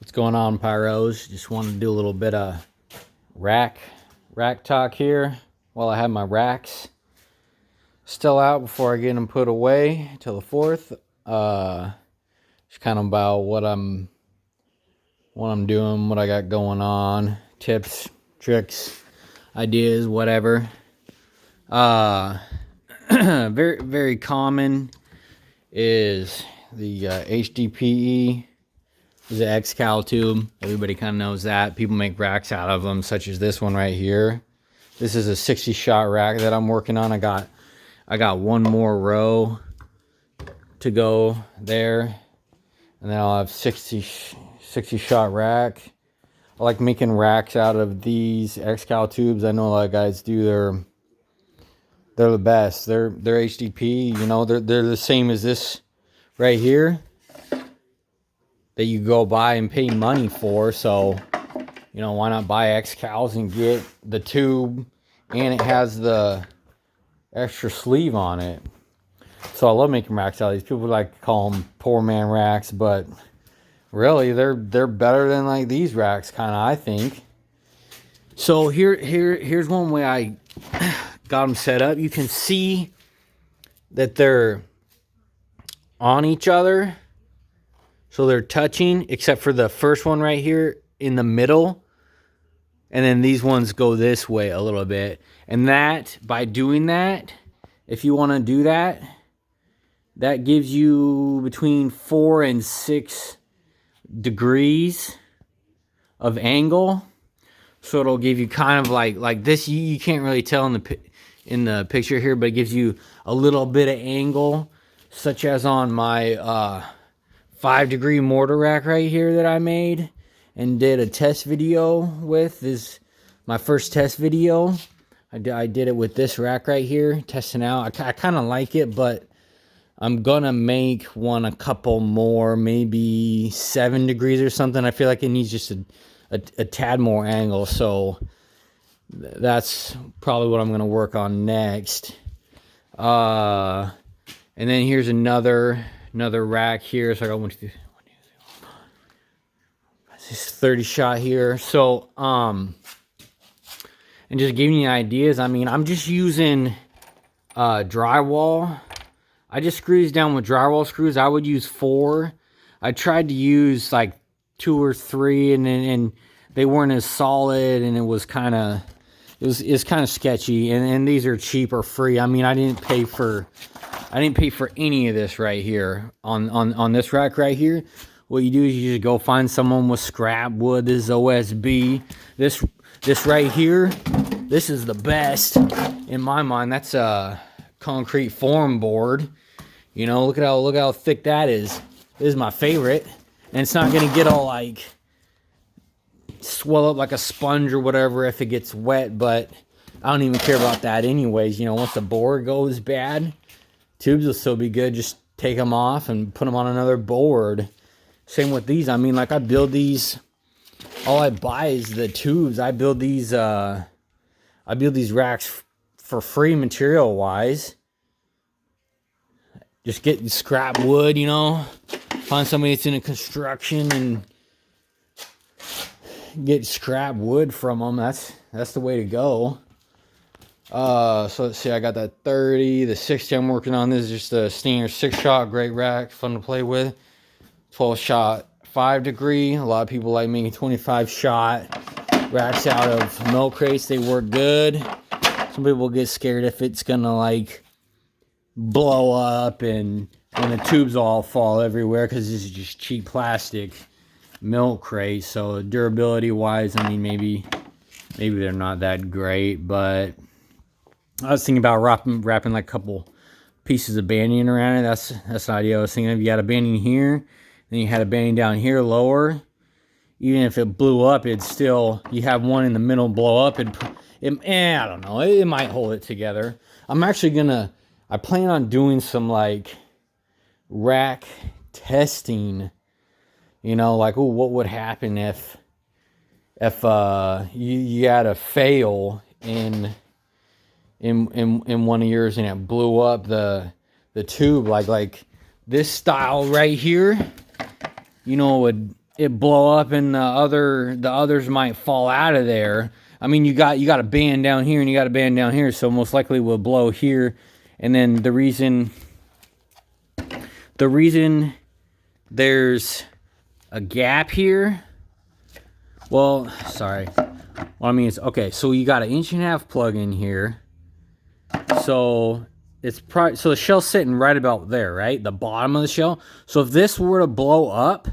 What's going on, Pyros? Just wanted to do a little bit of rack talk here while I have my racks still out before I get them put away till the 4th. Just kind of about what I'm doing, what I got going on, tips, tricks, ideas, whatever. Very, very common is the HDPE. Is an X-Cal tube. Everybody kind of knows that. People make racks out of them, such as this one right here. This is a 60 shot rack that I'm working on. I got one more row to go there, and then I'll have 60 shot rack. I like making racks out of these X-Cal tubes. I know a lot of guys do. They're the best. They're HDP. You know, they're the same as this right here that you go buy and pay money for. So, you know, why not buy X-Cals and get the tube, and it has the extra sleeve on it. So I love making racks out of these. People like to call them poor man racks, but really they're better than like these racks, kind of, I think. So here's one way I got them set up. You can see that they're on each other. So they're touching, except for the first one right here in the middle. And then these ones go this way a little bit. And that, by doing that, if you want to do that, that gives you between 4 and 6 degrees of angle. So it'll give you kind of like this. You can't really tell in the picture here, but it gives you a little bit of angle, such as on my 5-degree mortar rack right here that I made and did a test video with. This is my first test video. I did it with this rack right here, testing out. I kind of like it, but I'm gonna make one a couple more, maybe 7 degrees or something. I feel like it needs just a tad more angle, so that's probably what I'm gonna work on next. And then here's another rack here. So I got one, 2, 3, 1, 2, 3. This 30 shot here. So and just giving you ideas. I mean, I'm just using drywall. I just screw these down with drywall screws. I would use 4. I tried to use like 2 or 3, and they weren't as solid, and it was kind of sketchy. And these are cheap or free. I mean, I didn't pay for any of this right here on this rack right here. What you do is you just go find someone with scrap wood. This is OSB. This right here, this is the best in my mind. That's a concrete form board. You know, look how thick that is. This is my favorite, and it's not gonna get all like swell up like a sponge or whatever if it gets wet. But I don't even care about that anyways. You know, once the board goes bad, tubes will still be good. Just take them off and put them on another board. Same with these. I mean, like, I build these. All I buy is the tubes. I build these racks for free, material wise. Just get scrap wood, you know. Find somebody that's in a construction and get scrap wood from them. That's the way to go. So let's see, I got that 30, the 60 I'm working on. This is just a standard 6-shot, great rack, fun to play with. 12-shot, 5-degree. A lot of people like making 25-shot racks out of milk crates. They work good. Some people get scared if it's gonna like blow up and the tubes all fall everywhere, because this is just cheap plastic milk crate. So durability wise, I mean, maybe they're not that great, but I was thinking about wrapping like a couple pieces of banding around it. That's the idea I was thinking of. You got a banding here, then you had a banding down here lower. Even if it blew up, it's still, you have one in the middle blow up, and I don't know, it might hold it together. I plan on doing some like rack testing. You know, like, oh, what would happen if you had a fail in one of yours and it blew up the tube, like this style right here, you know, it blow up and the others might fall out of there. I mean, you got a band down here and you got a band down here, so most likely will blow here. And then the reason there's a gap here, well, sorry, what I mean is, okay, so you got an 1.5" plug in here, so it's probably, so the shell's sitting right about there, right, the bottom of the shell. So if this were to blow up,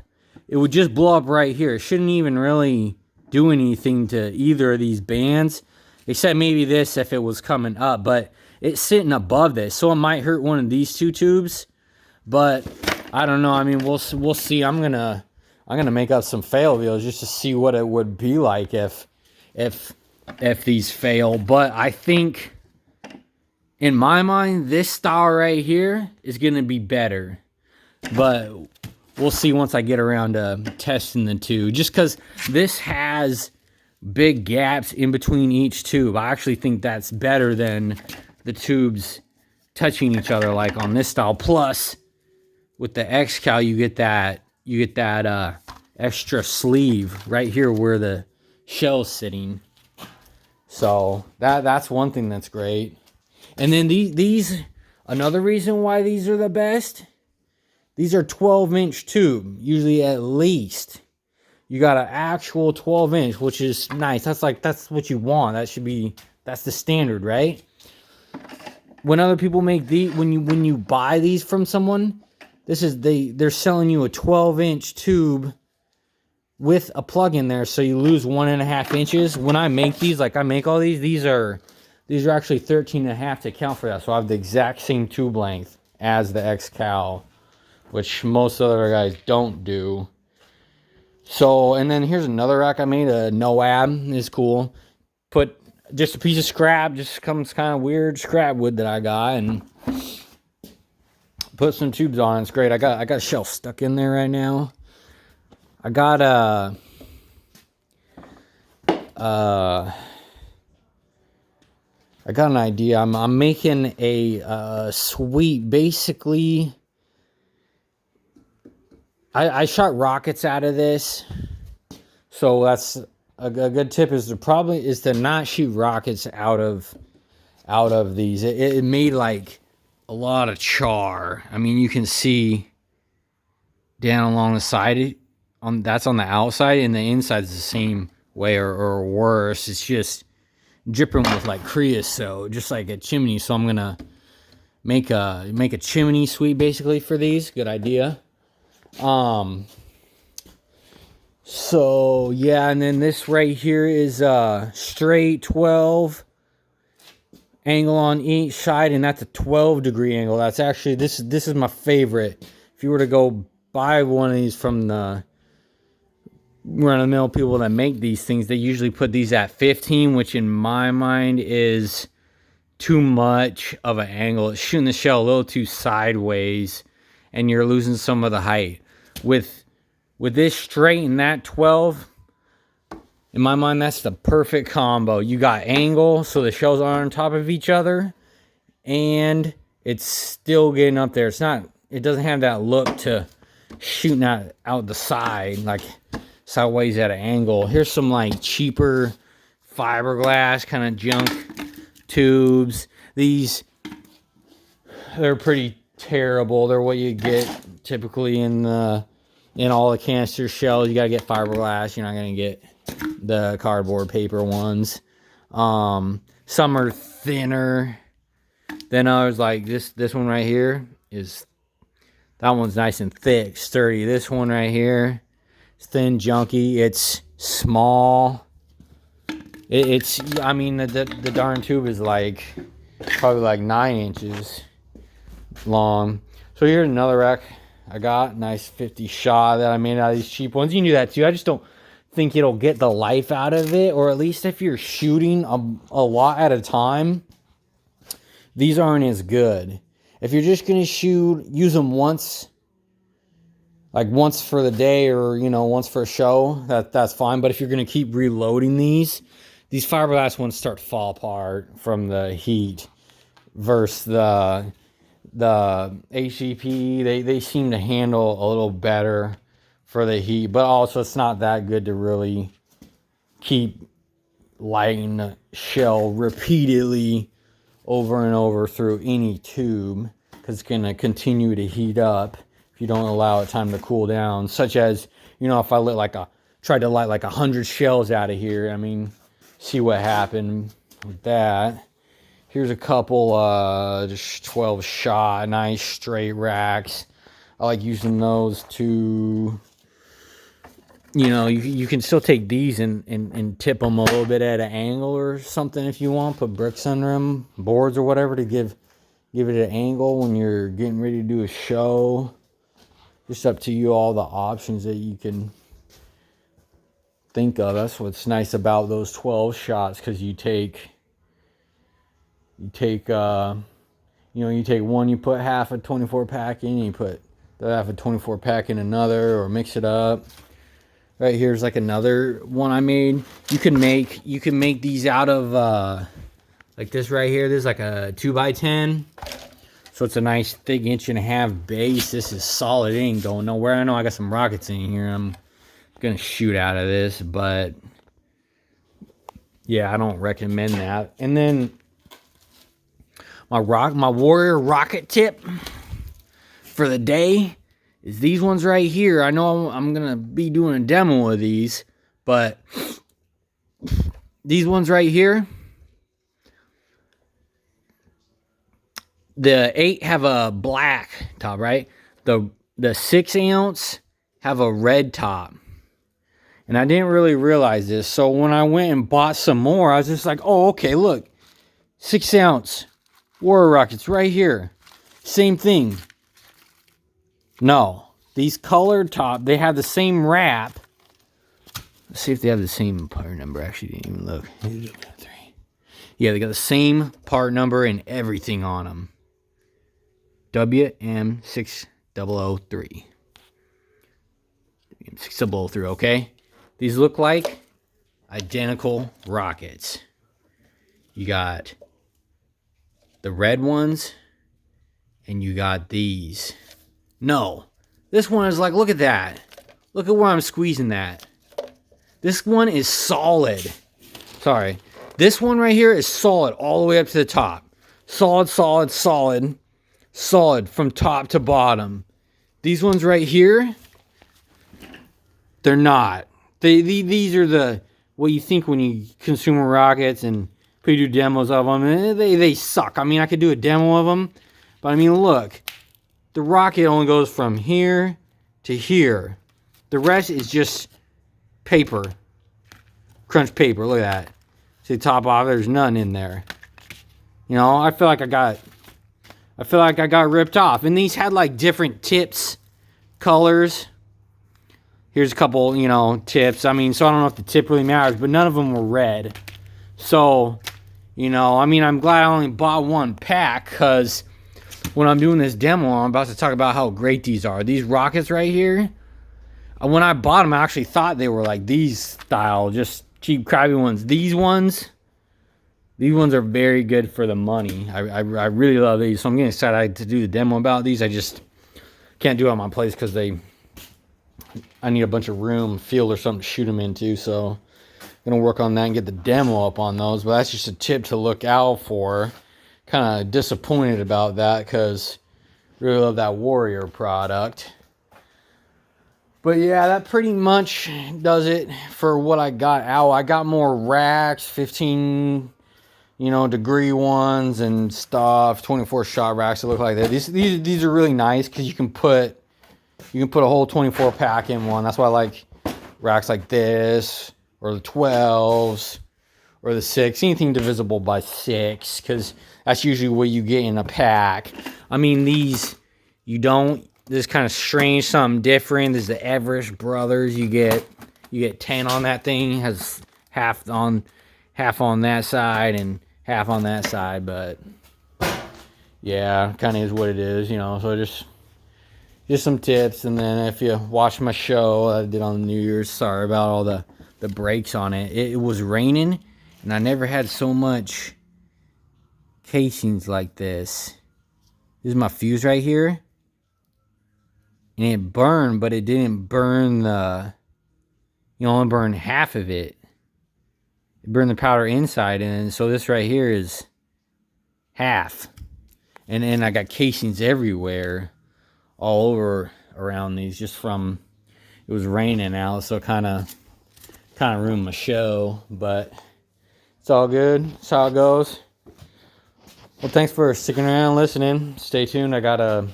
it would just blow up right here. It shouldn't even really do anything to either of these bands, except maybe this if it was coming up, but it's sitting above this, so it might hurt one of these two tubes. But I don't know. I mean, we'll see. I'm gonna make up some fail videos just to see what it would be like if these fail. But I think, in my mind, this style right here is gonna be better. But we'll see once I get around to testing the two. Just because this has big gaps in between each tube, I actually think that's better than the tubes touching each other like on this style. Plus, with the X-Cal, you get that extra sleeve right here where the shell's sitting. So that's one thing that's great. And then these another reason why these are the best. These are 12-inch tube, usually at least. You got an actual 12-inch, which is nice. That's what you want. That's the standard, right? When other people make these, when you buy these from someone, they're selling you a 12-inch tube with a plug in there, so you lose 1.5 inches. When I make these, like I make all these are actually 13.5 to account for that. So I have the exact same tube length as the X-Cal, which most other guys don't do. So, and then here's another rack I made, a NOAB, is cool. Put just a piece of scrap, just comes kind of weird scrap wood that I got, and put some tubes on. It's great. I got a shelf stuck in there right now. I got an idea. I'm making a suite. Basically, I shot rockets out of this, so that's a good tip. Is to not shoot rockets out of these. It made like a lot of char. I mean, you can see down along the side. That's on the outside, and the inside is the same way or worse. It's just dripping with like creosote, just like a chimney. So I'm gonna make a chimney suite basically for these. Good idea. So yeah, and then this right here is straight 12 angle on each side, and that's a 12-degree angle. That's actually this is my favorite. If you were to go buy one of these from the run-of-the-mill people that make these things, they usually put these at 15, which in my mind is too much of an angle. It's shooting the shell a little too sideways, and you're losing some of the height. With this straight and that 12, in my mind, that's the perfect combo. You got angle, so the shells are on top of each other, and it's still getting up there. It doesn't have that look to shooting out the side, like sideways at an angle. Here's some like cheaper fiberglass kind of junk tubes. They're pretty terrible. They're what you get typically in all the canister shells. You gotta get fiberglass. You're not gonna get the cardboard paper ones. Some are thinner than others. Like this one right here that one's nice and thick, sturdy. This one right here, it's thin, junky. It's small. I mean, the darn tube is like probably like 9 inches long. So here's another rack I got. Nice 50 shot that I made out of these cheap ones. You can do that too. I just don't think it'll get the life out of it, or at least if you're shooting a lot at a time, these aren't as good. If you're just gonna use them once, like once for the day, or once for a show, that's fine. But if you're gonna keep reloading these fiberglass ones start to fall apart from the heat, versus the HDPE. They seem to handle a little better for the heat, but also it's not that good to really keep lighting the shell repeatedly over and over through any tube, because it's going to continue to heat up if you don't allow it time to cool down. Such as, you know, if I tried to light like 100 shells out of here, I mean, see what happened with that. Here's a couple just 12 shot nice straight racks. I like using those to, you know, you can still take these and tip them a little bit at an angle or something if you want. Put bricks under them, boards or whatever, to give it an angle when you're getting ready to do a show. Just up to you, all the options that you can think of. That's what's nice about those 12 shots, because you take you take one, you put half a 24 pack in, you put the half a 24 pack in another, or mix it up. Right here's like another one I made. You can make these out of like this right here. This is like a 2x10. So it's a nice thick 1.5" base. This is solid. It ain't going nowhere. I know I got some rockets in here. I'm gonna shoot out of this, but yeah, I don't recommend that. And then my Warrior rocket tip for the day is these ones right here. I know I'm gonna be doing a demo of these, but these ones right here, the 8 have a black top, right? The 6 ounce have a red top. And I didn't really realize this. So when I went and bought some more, I was just like, oh, okay, look. 6 ounce Warrior rockets right here. Same thing. No. These colored top, they have the same wrap. Let's see if they have the same part number. Actually, didn't even look. Yeah, they got the same part number and everything on them. WM6003. WM6003, okay? These look like identical rockets. You got the red ones, and you got these. No, this one is like, look at that. Look at where I'm squeezing that. This one is solid. Sorry. This one right here is solid all the way up to the top. Solid, solid, solid. Solid from top to bottom. These ones right here, they're not. These are what you think when you consumer rockets and you do demos of them. They suck. I mean, I could do a demo of them, but I mean, look, the rocket only goes from here to here. The rest is just paper, crunch paper. Look at that. See the top off? There's none in there. You know, I feel like I got ripped off. And these had like different tips, colors. Here's a couple, tips. I mean, so I don't know if the tip really matters, but none of them were red. So, I mean, I'm glad I only bought one pack, because when I'm doing this demo, I'm about to talk about how great these are. These rockets right here, when I bought them, I actually thought they were like these style, just cheap, crappy ones. These ones are very good for the money. I really love these, so I'm getting excited to do the demo about these. I just can't do it on my place because I need a bunch of room, field, or something to shoot them into. So I'm gonna work on that and get the demo up on those. But that's just a tip to look out for. Kind of disappointed about that, because really love that Warrior product. But yeah, that pretty much does it for what I got out. I got more racks, 15 degree ones and stuff, 24 shot racks that look like that. These are really nice, because you can put a whole 24 pack in one. That's why I like racks like this, or the 12s, or the 6, anything divisible by 6, because that's usually what you get in a pack. I mean, this is kind of strange, something different. This is the Everest Brothers. You get 10 on that thing. It has half on that side and half on that side, but yeah, kind of is what it is, so just some tips. And then if you watch my show I did on New Year's, sorry about all the breaks on it. It was raining, and I never had so much casings like this. This is my fuse right here, and it burned, but it didn't burn the, you only burned half of it. It burned the powder inside, and so this right here is half. And then I got casings everywhere, all over around these, just from, it was raining out, so kind of ruined my show, but it's all good. That's how it goes. Well, thanks for sticking around and listening. Stay tuned. I got a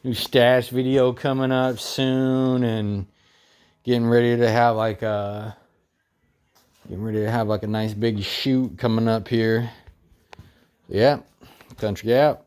new stash video coming up soon, and getting ready to have like a nice big shoot coming up here. Yeah, Country Gap.